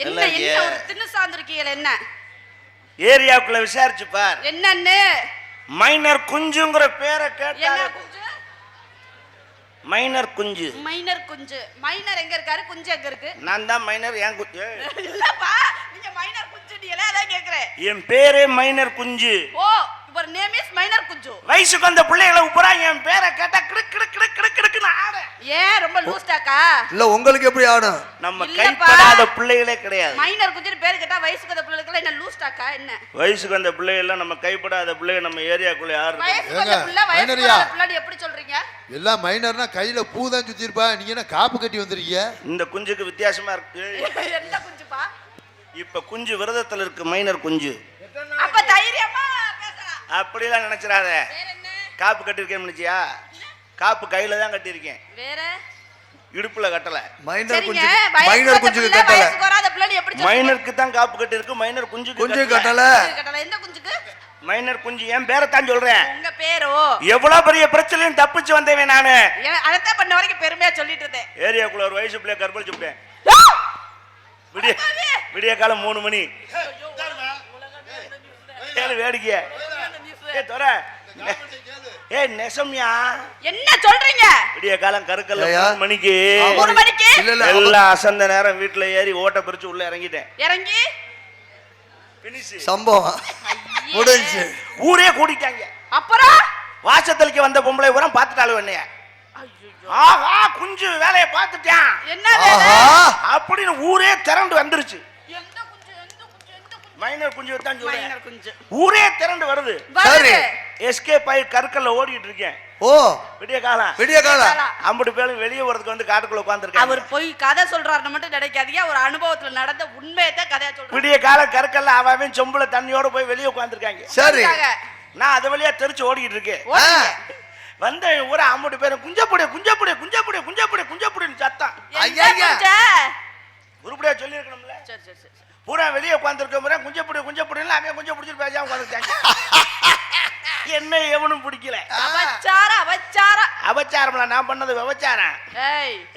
என்ன என்ன ஒரு தின்னு சாந்திருக்கீங்க என்ன? ஏரியாவுக்குள்ள விசாரிச்சு பார். என்னன்னு? மைனர் குஞ்சுங்கிற பேரை கேட்டா. என்ன குஞ்சு? மைனர் குஞ்சு. மைனர் குஞ்சு. மைனர் எங்க இருக்காரு? குஞ்சு எங்க இருக்கு? நான் தான் மைனர். ஏன் குஞ்சு? இல்லப்பா, நீங்க மைனர் குஞ்சுடியல, அதான் கேக்குறேன். என் பேரே மைனர் குஞ்சு. ஓ, யுவர் நேம் இஸ் மைனர் குஞ்சு. வயசுக்கு வந்த பிள்ளைகளை உப்புறா என் பேரை கேட்டா கிடுக் கிடுக் கிடுக் கிடுக் கிடுக்னு ஆட. ஏன் ரொம்ப லூஸ்டாக்கா? இல்ல உங்களுக்கு எப்படி ஆடும்? நம்ம கைப்படாத பிள்ளைகளே கிடையாது. மைனர் குஞ்சுன்னு பேர் கேட்டா வயசுக்கு வந்த பிள்ளைகளுக்கு என்ன லூஸ்டாக்கா என்ன? வயசுக்கு வந்த பிள்ளைகள் எல்லாம் நம்ம கைப்படாத பிள்ளைகள் நம்ம ஏரியாக்குள்ள யாரு? வயசுக்கு வந்த பிள்ளை வயசுக்கு வந்த பிள்ளை எப்படி சொல்றீங்க? எல்லாம் மைனர்னா கையில பூ தான் சுத்தி இருப்பா, நீங்க என்ன காப்பு கட்டி வந்திருக்கீங்க? இந்த குஞ்சுக்கு வித்தியாசமா இருக்கு. என்ன குஞ்சுப்பா? இப்ப குஞ்சு விரதத்துல இருக்கு, மைனர் குஞ்சு. அப்ப தைரியமா பேசலாம். அப்படிலாம் நினைச்சிராத. வேற என்ன? காப்பு கட்டிருக்கேன் நினைச்சியா? காப்பு கையில தான் கட்டியிருக்கேன், வேற இடுப்புல கட்டல. மைனர் குஞ்சு, மைனர் குஞ்சுக்கு கட்டல. வயசுக்கு வராத பிள்ளை எப்படி சொல்றீங்க? மைனருக்கு தான் காப்பு கட்டிருக்கு, மைனர் குஞ்சுக்கு கட்டல. கட்டல. எந்த குஞ்சுக்கு? மைனர் குஞ்சு. என் பேரை தான் சொல்றேன். உங்க பேரோ? எவ்வளவு பெரிய பிரச்சனையும் தப்பிச்சு வந்தேன் நானு. அதான் பண்ண வரைக்கும் பெருமையா சொல்லிட்டு இருந்தேன். ஏரியாக்குள்ள ஒரு வயசு பிள்ளைய கற்பழிச்சு விட்டேன். விடிய காலம் 3 மணி. வேடிக்கைய நெசம்யா. என்ன சொல்றீங்க? விடிய காலம் கருக்கல்ல 3 மணிக்கு. 3 மணிக்கு எல்லாம் அசந்த நேரம் வீட்டுல ஏறி ஓட்ட பிரிச்சு உள்ள இறங்கிட்டேன். இறங்கி சம்பவம் முடிஞ்சு. ஊரே கூட்டிட்டாங்க. அப்புறம் வாசத்தலிக்கு வந்த பொம்பளை பூரா பாத்துட்டாலும் என்னைய. ஆஹா, குஞ்சு வேலையை பார்த்துட்டான் என்ன வேலை அப்படின்னு ஊரே திரண்டு வந்துருச்சு. எந்த குஞ்சு? எந்த குஞ்சு? எந்த குஞ்சு? மைனர் குஞ்சு தான் சொல்றேன். மைனர் குஞ்சு. ஊரே திரண்டு வருது. சரி, எஸ்கேப் ஆகி கற்கல்ல ஓடிட்டு இருக்கேன். ஓ விடிய காலம். விடிய காலம். அம்பட்டு பேரும் வெளியே வரதுக்கு வந்து காட்டுக்குள்ள உட்கார்ந்துருக்காங்க. அவர் போய் கதை சொல்றாருன்னு மட்டும் நினைக்காதீங்க, ஒரு அனுபவத்துல நடந்த உண்மையத்தான் கதையா சொல்றாரு. விடிய காலம் கற்கல்ல அவன் சொம்புல தண்ணியோட போய் வெளியே உட்கார்ந்துருக்காங்க. சரி, நான் அது வழியா தெரிச்சு ஓடிட்டு இருக்கேன். வந்த ஊரா அம்பட்டு பேரும் குஞ்சப்புடி குஞ்சப்புடி குஞ்சப்புடி குஞ்சப்புடி குஞ்சப்புடின்னு சத்தம். உருப்படியா சொல்லி இருக்கணும்ல. சரி சரி சரி. பூரா வெளியே உட்காந்துருக்க முறை குஞ்சப்புடி குஞ்சப்புடின்னு அவன் குஞ்ச பிடிச்சிட்டு பேசாம உட்காந்துருக்காங்க. என்ன எவனும் பிடிக்கல. அபச்சாரம் நான் பண்ணது விபச்சாரம்.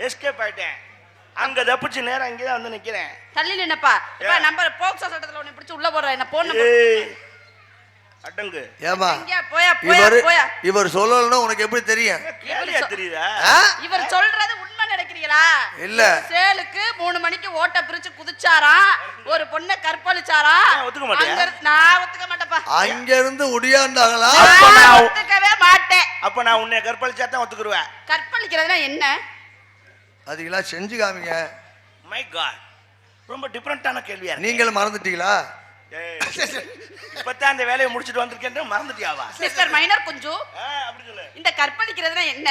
எஸ்கேப் ஆயிட்டேன். அங்க தப்பிச்சு நேரம் இங்கதான் வந்து நிக்கிறேன். தள்ளி நின்னப்பா. இப்ப நம்ம போக்சோ சட்டத்துல உன்னை பிடிச்சு உள்ள போடுறேன். என்ன போன் அடங்கு. ஏமா போயா போயா போயா. இவர் சொல்லலன்னா உனக்கு எப்படி தெரியும்? கேளியா தெரியுதா? இவர் சொல்றது உண்மை நினைக்கிறீங்களா? இல்ல, சேலுக்கு 3 மணிக்கு ஓட்ட பிரிச்சு குதிச்சாராம், ஒரு பொண்ணை கற்பழிச்சாராம். ஒத்துக்க மாட்டியா? நான் ஒத்துக்க மாட்டேப்பா. அங்க இருந்து ஒடியாண்டாங்களா? ஒத்துக்கவே மாட்டேன். அப்ப நான் உன்னை கற்பழிச்சா தான் ஒத்துக்குருவேன். கற்பழிக்கிறதுனா என்ன? அதுக்கெல்லாம் செஞ்சு காமிங்க. மை காட், ரொம்ப டிஃபரெண்டான கேள்வியா இருக்கு. நீங்களும் மறந்துட்டீங்களா? இப்பதான் அந்த வேலையை முடிச்சிட்டு வந்திருக்கேன், மறந்துட்டியாவா? மிஸ்டர் மைனர் குஞ்சு, அப்படி சொல்லு. இந்த கற்பழிக்கிறதுனா என்ன?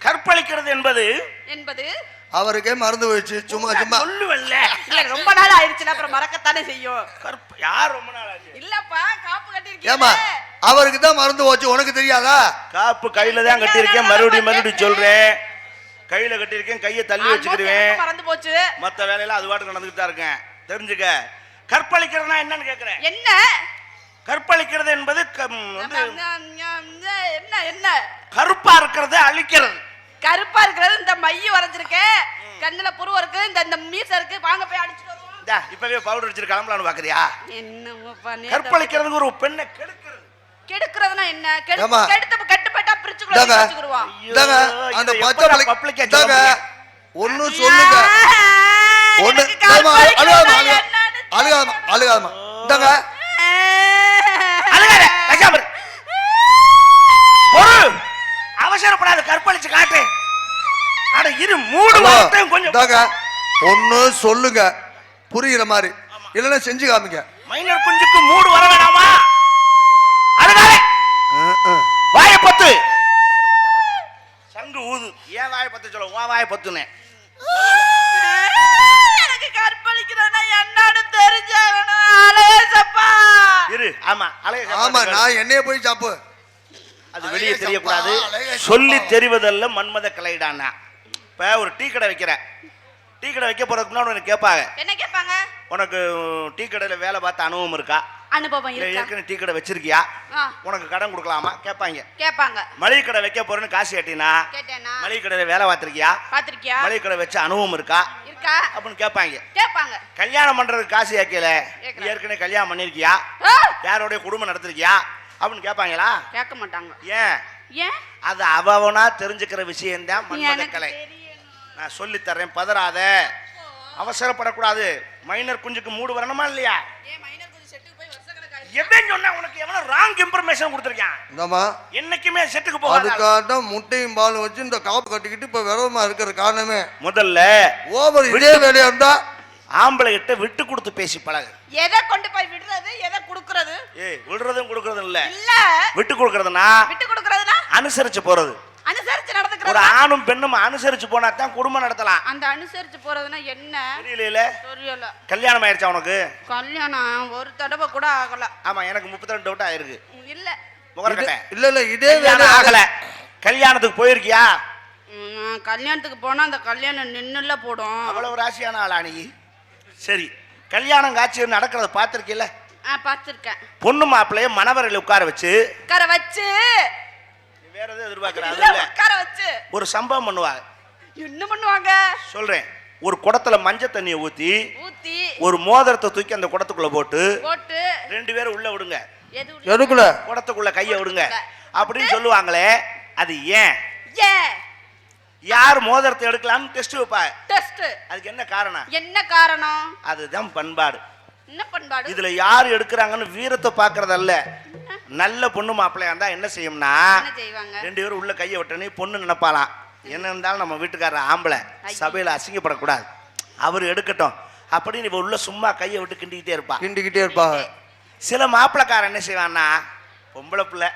கற்பழிக்கிறது என்பது அவருக்கே மறந்து போயிடுச்சு. சும்மா சும்மா சொல்லுவல்ல. இல்ல, ரொம்ப நாள் ஆயிடுச்சுல, அப்புறம் மறக்கத்தானே செய்யும். யார் ரொம்ப நாள் ஆச்சு? இல்லப்பா, காப்பு கட்டி ஏமா இருக்கீங்க. அவருக்கு தான் மறந்து போச்சு, உனக்கு தெரியாதா? காப்பு கையில தான் கட்டியிருக்கேன். மறுபடியும் சொல்றேன், கையில கட்டியிருக்கேன். கையை தள்ளி வச்சுக்கிடுவேன். மறந்து போச்சு. மத்த வேலையெல்லாம் அது பாட்டுக்கு நடந்துகிட்டு தான் இருக்கேன். தெரிஞ்சுக்க. கற்பழிக்கிறதுனா என்னன்னு கேக்குறேன். என்ன கற்பழிக்கிறது என்பது என்ன என்ன? கருப்பா இருக்கிறது அழிக்கிறது. கருப்பா இருக்கிறது இந்த மைய வரைஞ்சிருக்கு, கண்ணுல புருவம் இருக்கு, இந்த மீச இருக்கு. வாங்க போய் அடிச்சுட்டு வருவோம். இப்பவே பவுடர் அடிச்சிட்டு கிளம்பலான்னு பாக்குறியா? என்னப்பா கற்பழிக்கிறது ஒரு பெண்ணை கெடுக்கிறது. கெடுக்கிறதுனா என்ன? கெடுத்து கட்டுப்பட்டா பிரிச்சுக்குள்ள வச்சுக்குறோம். இந்தாங்க அந்த பச்சை பப்ளிக் இந்தாங்க ஒன்னு சொல்லுங்க. ஒன்னு அழுகாதமா அழுகாதமா அழுகாதமா இந்தாங்க. அவசரப்படாத, கற்பழிச்சு காட்டு. அட இரு, மூடு வார்த்தையும் கொஞ்சம் ஒன்னு சொல்லுங்க புரியுற மாதிரி, இல்லைன்னா செஞ்சு காமிங்க. மைனர் குஞ்சுக்கு மூடு வர வேணாமா? அழுகாதே, வாயை பத்து. சங்கு ஊது. ஏன் வாயை பத்து சொல்ல? உன் வாயை பத்துனே. எனக்கு கற்பழிக்கிறதுனா என்னன்னு தெரிஞ்சாகணும். அலேசப்பா இரு. ஆமா ஆமா, நான் என்னைய போய் சாப்பு. அது வெளியே தெரியக்கூடாது. சொல்லி தெரிவதல்ல மன்மத கலைடானா. இப்ப ஒரு டீ கடை வைக்கிறேன். டீ கடை வைக்க போறதுக்கு முன்னாடி உனக்கு கேட்பாங்க. என்ன கேட்பாங்க? உனக்கு டீ கடையில வேலை பார்த்த அனுபவம் இருக்கா? அனுபவம் இருக்கா? ஏற்கனவே டீ கடை வச்சிருக்கியா? ஆ. உனக்கு கடன் கொடுக்கலாமா கேட்பாங்க. கேட்பாங்க. மளிகை கடை வைக்க போறேன்னு காசு கேட்டினா கேட்டேனா? மளிகை கடையில வேலை பார்த்திருக்கியா? பாத்திருக்கியா? மளிகை கடை வச்ச அனுபவம் இருக்கா இருக்கா அப்படின்னு கேட்பாங்க. கேட்பாங்க. கல்யாணம் பண்றதுக்கு காசு கேட்கல, கேட்கல. ஏற்கனவே கல்யாணம் பண்ணிருக்கியா, ஆ! யாரோடைய குடும்பம் நடத்திருக்கியா அப்படின்னு கேட்பாங்களா? கேட்க மாட்டாங்க. ஏன்? ஏன்? அது அவனா தெரிஞ்சுக்கிற விஷயம்தான் மன்மத எனக்கு கலை. தெரியணும். நான் சொல்லி தர்றேன், பதறாத, அவசரப்படக்கூடாது. மைனர் குஞ்சுக்கு மூடு வரணுமா இல்லையா? ஏன் மைனர் கொஞ்சம் செட்டுக்கு போய் வருஷக்கணக்காக எவன் சொன்னா உனக்கு எவனோ ராங் இன்ஃபர்மேஷன் கொடுத்துருக்கான்? இந்தாம்மா என்னைக்குமே செட்டுக்கு போகாத. அதுக்காக முட்டையும் பாலும் வச்சு இந்த காப்பு கட்டிக்கிட்டு இப்ப விரதமா இருக்கிற காரணமே முதல்ல ஓவர் இதே வேலையா இருந்தா ஆம்பளை கிட்ட விட்டு கொடுத்து பேசி பழகு. எதை கொண்டு போய் விடுறது, எதை குடுக்குறது? விடுறதும் கொடுக்கறதும் இல்ல, இல்ல விட்டு கொடுக்கறதுனா விட்டு கொடுக்கறதுனா அனுசரிச்சு போறது. அனுசரிச்சு ஒரு நடந்துக்கிறது. ஆணும் பெண்ணும் அனுசரிச்சு போனா தான் குடும்பம் நடத்தலாம். அந்த அனுசரிச்சு போறதுனா என்ன தெரியல. தெரியல. கல்யாணம் ஆயிடுச்சா உனக்கு? கல்யாணம் ஒரு தடவை கூட ஆகல. ஆமா, எனக்கு 32 விட்டு ஆயிருக்கு. இல்ல முகரக்கட்டை. இல்ல இல்ல இதே வேலை கல்யாணம் ஆகல. கல்யாணத்துக்கு போயிருக்கியா? நான் கல்யாணத்துக்கு போனா அந்த கல்யாணம் நின்னுல போடும். அவ்வளவு ராசியான ஆளா நீ? சரி, கல்யாணம் காட்சி நடக்கிறத பார்த்திருக்கீல்ல? பாத்திருக்கேன். பொண்ணு மாப்பிள்ளைய மணவரையில உட்கார வச்சு உட்கார வச்சு வேற எதுவும் எதிர்பார்க்கறாங்க இல்ல, இல்ல, உட்கார வச்சு ஒரு சம்பவம் பண்ணுவாங்க. என்ன பண்ணுவாங்க சொல்றேன். ஒரு குடத்துல மஞ்சள் தண்ணியை ஊத்தி ஊத்தி ஒரு மோதிரத்தை தூக்கி அந்த குடத்துக்குள்ள போட்டு போட்டு 2 பேரும் உள்ள விடுங்க, எதுக்குள்ள குடத்துக்குள்ள கைய விடுங்க அப்படின்னு சொல்லுவாங்களே, அது ஏன்? ஏன் யார் மோதிரத்தை எடுக்கலாம்னு டெஸ்ட் வைப்பாங்க. டெஸ்ட். அதுக்கு என்ன காரணம்? என்ன காரணம்? அதுதான் பண்பாடு. என்ன பண்பாடு? இதுல யார் எடுக்கிறாங்கன்னு வீரத்தை பாக்குறதல்ல. நல்ல பொண்ணு மாப்பிள்ளையா இருந்தா என்ன செய்யும்னா, என்ன செய்வாங்க? 2 பேரும் உள்ள கையை விட்டனே பொண்ணு நினைப்பாலாம், என்ன இருந்தாலும் நம்ம வீட்டுக்காரர் ஆம்பளை சபையில அசிங்கப்படக்கூடாது, அவர் எடுக்கட்டும் அப்படின்னு இவ உள்ள சும்மா கையை விட்டு கிண்டிக்கிட்டே இருப்பாங்க. சில மாப்பிள்ளைக்காரன் என்ன செய்வான்னா, பொம்பளை பிள்ளை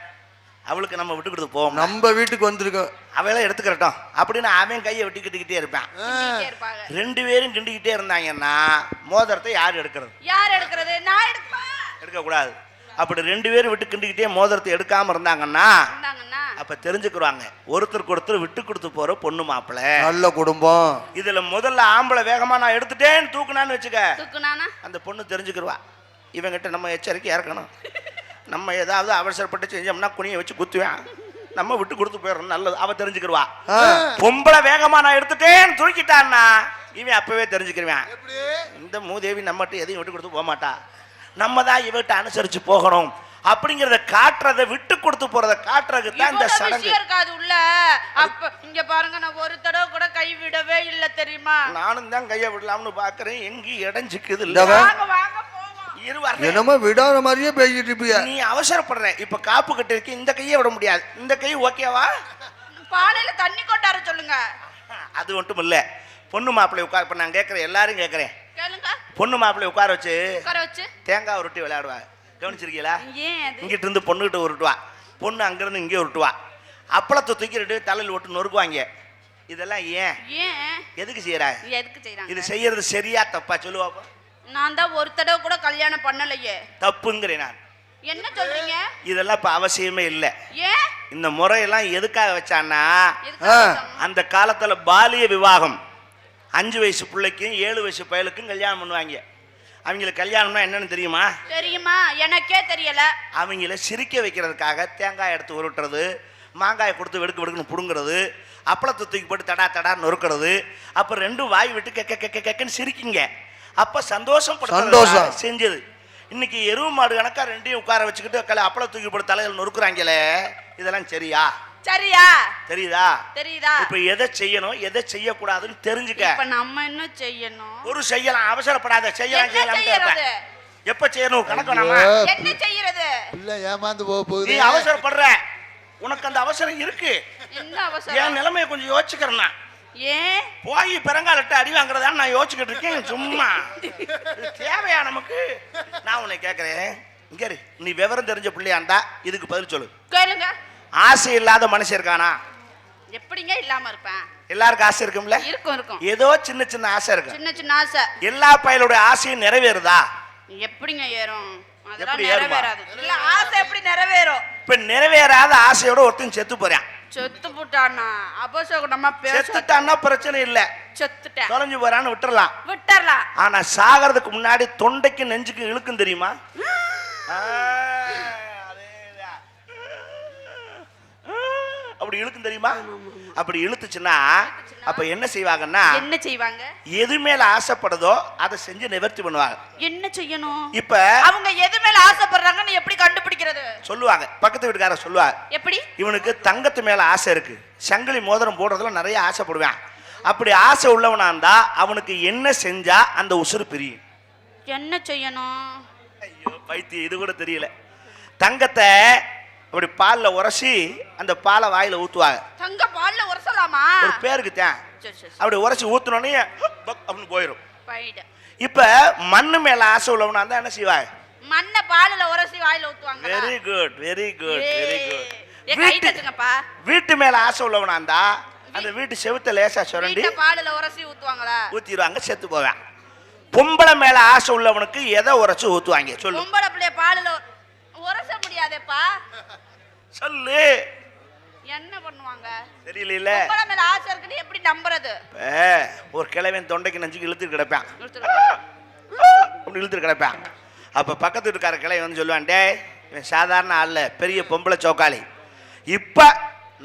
அவளுக்கு நம்ம விட்டு கொடுத்து போவோம், நம்ம வீட்டுக்கு வந்திருக்கோம், அவெல்லாம் எடுத்துக்கிறட்டும் அப்படின்னு அவன் கையை விட்டு கிட்டிக்கிட்டே இருப்பான். 2 பேரும் கிண்டிக்கிட்டே இருந்தாங்கன்னா மோதிரத்தை யார் எடுக்கிறது? யார் எடுக்கிறது? நான் எடுப்பேன். எடுக்கக்கூடாது. அப்படி 2 பேரும் விட்டு கிண்டிக்கிட்டே மோதிரத்தை எடுக்காம இருந்தாங்கன்னா அப்ப தெரிஞ்சுக்குவாங்க, ஒருத்தருக்கு ஒருத்தர் விட்டு கொடுத்து போற பொண்ணு மாப்பிள்ளை நல்ல குடும்பம். இதுல முதல்ல ஆம்பளை வேகமா நான் எடுத்துட்டேன்னு தூக்குனான்னு வச்சுக்க, அந்த பொண்ணு தெரிஞ்சுக்கிடுவா, இவங்கிட்ட நம்ம எச்சரிக்கையா இருக்கணும், நம்ம ஏதாவது அவசரப்பட்டு செஞ்சோம்னா குனியை வச்சு குத்துவேன், நம்ம விட்டு கொடுத்து போயிடணும், நல்லது. அவ தெரிஞ்சுக்கிடுவா. பொம்பளை வேகமா நான் எடுத்துட்டேன்னு தூக்கிட்டான்னா இவன் அப்பவே தெரிஞ்சுக்கிடுவேன், இந்த மூதேவி நம்மகிட்ட எதையும் விட்டு கொடுத்து போக மாட்டா, நம்ம தான் இவட்ட அனுசரிச்சு போகணும் அப்படிங்கறத காட்டுறத, விட்டு கொடுத்து போறத காட்டுறதுக்கு தான் இந்த சடங்கு இருக்காது உள்ள. அப்ப இங்க பாருங்க, நான் ஒரு தடவை கூட கை விடவே இல்ல தெரியுமா? நானும் தான் கையை விடலாம்னு பாக்குறேன், எங்க இடஞ்சிக்குது இல்ல. என்னமோ விடாத மாதிரியே பேசிட்டு இருப்பியா நீ? அவசரப்படுற. இப்ப காப்பு கட்டு இருக்கு, இந்த கையை விட முடியாது, இந்த கை ஓகேவா? பானையில தண்ணி கொட்டார சொல்லுங்க. அது மட்டும் இல்ல, பொண்ணு மாப்பிள்ளை உட்கார, இப்ப நான் கேட்கறேன், எல்லாரும் கேட்கறேன், கேளுங்க. பொண்ணு மாப்பிள்ளை உட்கார வச்சு தேங்காய் உருட்டி விளையாடுவாங்க, கவனிச்சிருக்கீங்களா? இங்கிட்டு இருந்து பொண்ணுகிட்ட உருட்டுவா, பொண்ணு அங்கிருந்து இங்கே உருட்டுவா, அப்பளத்தை தூக்கிட்டு தலையில் ஓட்டு நொறுக்குவாங்க. இதெல்லாம் ஏன் எதுக்கு செய்யறாங்க? இது செய்யறது சரியா தப்பா சொல்லுவா? நான் தான் ஒரு தடவை கூட கல்யாணம் பண்ணலையே. தப்புங்கிறேன் நான். என்ன சொல்றீங்க? இதெல்லாம் இப்ப அவசியமே இல்லை. ஏன் இந்த முறையெல்லாம் எதுக்காக வச்சான்னா, அந்த காலத்துல பாலிய விவாகம் 5 வயசு பிள்ளைக்கும் 7 வயசு பயலுக்கும் கல்யாணம் பண்ணுவாங்க. அவங்களுக்கு கல்யாணம்னா என்னன்னு தெரியுமா? தெரியுமா? எனக்கே தெரியல. அவங்கள சிரிக்க வைக்கிறதுக்காக தேங்காய் எடுத்து உருட்டுறது, மாங்காயை கொடுத்து வெடுக்கு வெடுக்குன்னு புடுங்கிறது, அப்பளத்தை தூக்கி போட்டு தடா தடா நொறுக்கிறது, அப்ப 2 வாய் விட்டு கெக்கன்னு சிரிக்குங்க, அப்ப சந்தோஷம் செஞ்சது. இன்னைக்கு எருவு மாடு கணக்கா 2ஐயும் உட்கார வச்சுக்கிட்டு அப்பளம் தூக்கி போட்டு தலையில் நொறுக்குறாங்களே, இதெல்லாம் சரியா? தெரியுதா? இப்ப எதை செய்யணும் எதை செய்யக்கூடாதுன்னு தெரிஞ்சுக்க. இப்ப நம்ம என்ன செய்யணும்? ஒரு செய்யலாம், அவசரப்படாத, செய்யலாம். எப்ப செய்யணும் கணக்கு நாம என்ன செய்யறது? இல்ல ஏமாந்து போகுது. நீ அவசரப்படுற, உனக்கு அந்த அவசரம் இருக்கு. என்ன அவசரம்? என் நிலைமையை கொஞ்சம் யோசிச்சுக்கிறேன்னா, ஏன் போய் பெருங்காலிட்டு அடி வாங்குறதான்னு நான் யோசிச்சுக்கிட்டு இருக்கேன். சும்மா தேவையா நமக்கு? நான் உன்னை கேட்கறேன், இங்க நீ விவரம் தெரிஞ்ச பிள்ளையாண்டா இதுக்கு பதில் சொல்லு. கேளுங்க. ஆசை இல்லாத மனுஷன் இருக்கானா? எப்படிங்க இல்லாம இருப்பேன்? எல்லாருக்கும் ஆசை இருக்கும்ல? இருக்கும். ஏதோ சின்ன சின்ன ஆசை இருக்கு. சின்ன ஆசை. எல்லா பயலோட ஆசையும் நிறைவேறுதா? எப்படிங்க ஏறும்? அதெல்லாம் நிறைவேறாது. இல்ல, ஆசை எப்படி நிறைவேறும்? இப்ப நிறைவேறாத ஆசையோட ஒருத்தன் செத்து போறான். செத்து போட்டானா அபசகுணமா செத்துட்டான்னா பிரச்சனை இல்ல, செத்துட்டேன் தொலைஞ்சு போறான்னு விட்டுறலாம். ஆனா சாகிறதுக்கு முன்னாடி தொண்டைக்கு நெஞ்சுக்கு இழுக்கும் தெரியுமா? அதேதான். அப்படி இழுக்கும் தெரியுமா? அப்படி இழுத்துச்சுன்னா அப்ப என்ன செய்வாங்கன்னா, என்ன செய்வாங்க? எது மேல ஆசைப்படுதோ அதை செஞ்சு நிவர்த்தி பண்ணுவாங்க. என்ன செய்யணும்? இப்ப அவங்க எது மேல ஆசைப்படுறாங்கன்னு எப்படி கண்டுபிடிக்கிறது? சொல்லுவாங்க, பக்கத்து வீட்டுக்கார சொல்லுவாங்க, எப்படி? இவனுக்கு தங்கத்து மேல ஆசை இருக்கு, சங்கிலி மோதிரம் போடுறதுல நிறைய ஆசைப்படுவான். அப்படி ஆசை உள்ளவனா இருந்தா அவனுக்கு என்ன செஞ்சா அந்த உசுறு பிரியும்? என்ன செய்யணும்? ஐயோ பைத்தியம், இது கூட தெரியல. தங்கத்தை அப்படி பால்ல உரசி அந்த பாலை வாயில ஊத்துவாங்க. தங்க பால்ல உரசலாமா? ஒரு பேருக்கு தான். அப்படி உரசி ஊத்துனோடனே அப்படின்னு போயிடும். இப்ப மண்ணு மேல ஆசை உள்ளவனா இருந்தா என்ன செய்வாங்க? மண்ணை பால்ல உரசி வாயில ஊத்துவாங்க. Very good, very good, very good. கை தட்டுங்கப்பா. வீட்டு மேல ஆசை உள்ளவனா இருந்தா அந்த வீட்டு செவுத்த லேசா சுரண்டி பால்ல உரசி ஊத்துவாங்களா? ஊத்திடுவாங்க, செத்து போவான். பொம்பளை மேல ஆசை உள்ளவனுக்கு எதை உரைச்சு ஊத்துவாங்க சொல்லு? பொம்பளை பிள்ளைய பால்ல உரச முடியாதேப்பா. சொல்லு. என்ன பண்ணுவாங்க? தெரியல. பொம்பளை மேல ஆசை இருக்குன்னு எப்படி நம்புறது? ஒரு கிழவன் தொண்டைக்கு நஞ்சுக்கு இழுத்து கிடப்பான், அப்படி இழுத்து கிடப்பான். அப்ப பக்கத்து வீட்டுக்கார கிழவன் வந்து சொல்லுவான், டேய் இவன் சாதாரண ஆள்ல, பெரிய பொம்பளை சோக்காளி. இப்ப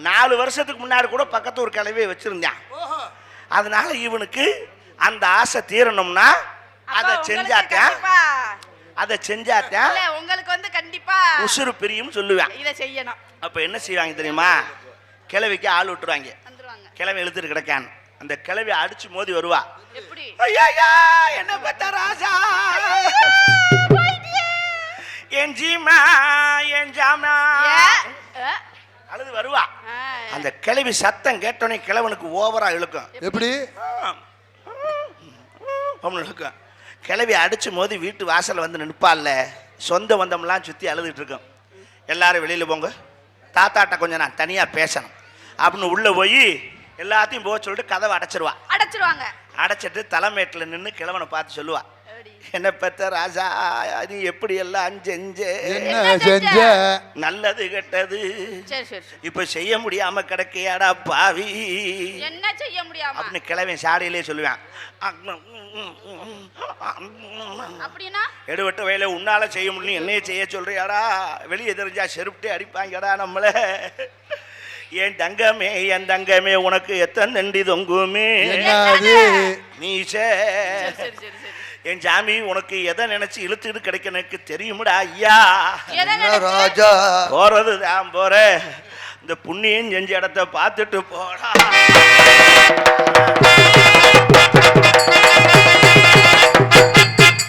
4 வருஷத்துக்கு முன்னாடி கூட பக்கத்து ஒரு கிழவியை வச்சிருந்தான். அதனால இவனுக்கு அந்த ஆசை தீரணும்னா அதை செஞ்சாத்தான் உங்களுக்கு வந்து கண்டிப்பா உசுறு பிரியும் சொல்லுவேன். இத செய்யணும். அப்ப என்ன செய்வாங்க தெரியுமா? கிழவிக்கு ஆள் விட்டுருவாங்க. கிழவி இழுத்துட்டு கிடக்கான். அந்த கிழவி அடிச்சு மோதி வருவா. எப்படி? ஐயா என்ன பத்த ராஜா, என் ஜீமா, என் ஜாமா அழுது வருவா. அந்த கிழவி சத்தம் கேட்டோன்னே கிழவனுக்கு ஓவரா இழுக்கும். எப்படி இழுக்கும். கிழவி அடிச்சு மோதி வீட்டு வாசல்ல வந்து நிற்பால்ல, சொந்த பந்தம்லாம் சுத்தி அழுதுட்டு இருக்கும். எல்லாரும் வெளியில போங்க, தாத்தாட்ட கொஞ்சம் நான் தனியா பேசணும் அப்படின்னு உள்ள போய் எல்லாத்தையும் போக சொல்லிட்டு கதவை அடைச்சிருவாங்க. அடைச்சிட்டு தலைமேட்டில் நின்று கிழவனை பார்த்து சொல்லுவா, என்ன பெத்த ராஜா நீ எப்படி எல்லாம் செஞ்ச, நல்லது கெட்டது இப்ப செய்ய முடியாம கிடக்கையாடா பாவி, என்ன செய்ய முடியாம அப்படின்னு கிழவன் சாடியிலே சொல்லுவான். அப்படினா எடுவட்ட வேலை உன்னால செய்ய முடியும், என்னைய செய்ய சொல்றியாடா, வெளியே தெரிஞ்சா செருப்பிட்டே அடிப்பாங்கடா நம்மள. என் தங்கமே உனக்கு எத்தனை தண்டி தொங்குமே நீ என் ஜாமி, உனக்கு எதை நினைச்சு இழுத்துட்டு கிடைக்க எனக்கு தெரியுமுடா ஐயா. ராஜா போறது தான் போற, இந்த புண்ணியம் செஞ்ச இடத்த பார்த்துட்டு போடா.